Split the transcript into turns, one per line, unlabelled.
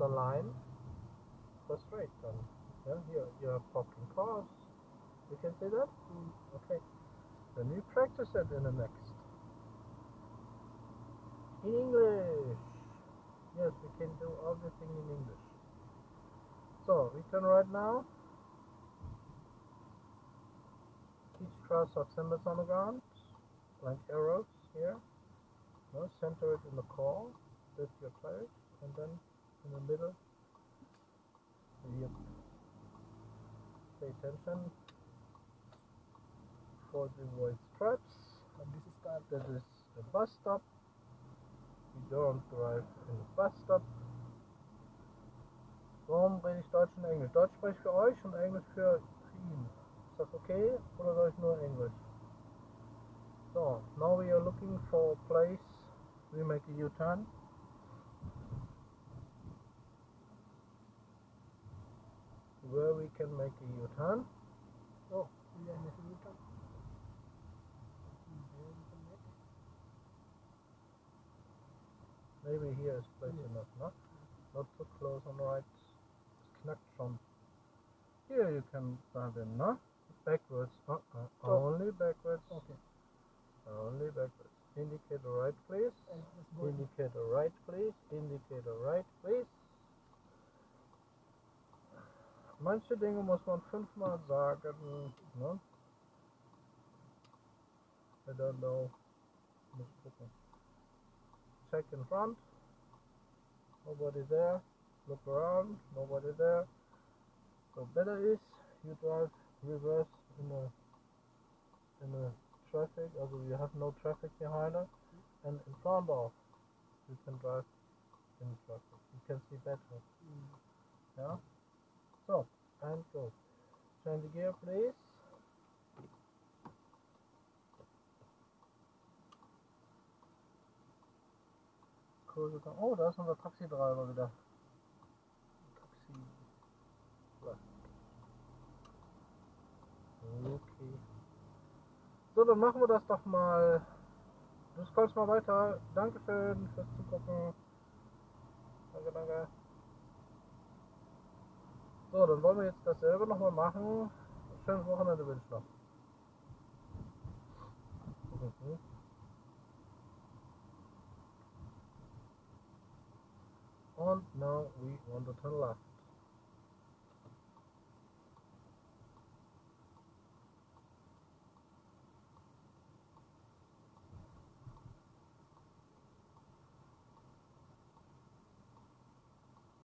the line, go straight then. Yeah, here you have parking cars. You can see that? Okay. Then we practice it in the next. In English. Yes, we can do everything in English. So, we turn right now. Each cross have symbols on the ground, like arrows here. No, center it in the car, lift your place, and then in the middle, you pay attention for the white stripes. And this is that is the bus stop. We don't drive in the bus stop. Warum rede ich Deutsch und Englisch? Deutsch spreche ich für euch und Englisch für ihn. Ist das okay oder soll ich nur Englisch? So, now we are looking for a place. We make a U-turn. Where we can make a U-turn.
Oh, we are making U-turn.
Maybe here is place enough, no? Not too close on the right. Es knackt schon. Here you can drive in, no? Backwards. Only backwards.
Okay.
Only backwards. Indicator right, please. Indicator right, please. Indicator right, please. Manche Dinge muss man 5-mal sagen, ne? I don't know. Muss gucken. Check in front. Nobody there. Look around. Nobody there. So better is you drive reverse in the traffic, also you have no traffic behind us, and in front of you can drive in traffic. You can see better. Yeah. So and go. Change the gear, please. Kurse kommen. Oh, da ist unser Taxidreiber wieder. Taxi. Okay. So, dann machen wir das doch mal. Du scrollst mal weiter. Dankeschön fürs Zugucken. Danke, danke. So, dann wollen wir jetzt dasselbe nochmal machen. Schönes Wochenende wünsche ich noch. Und now we want to turn left.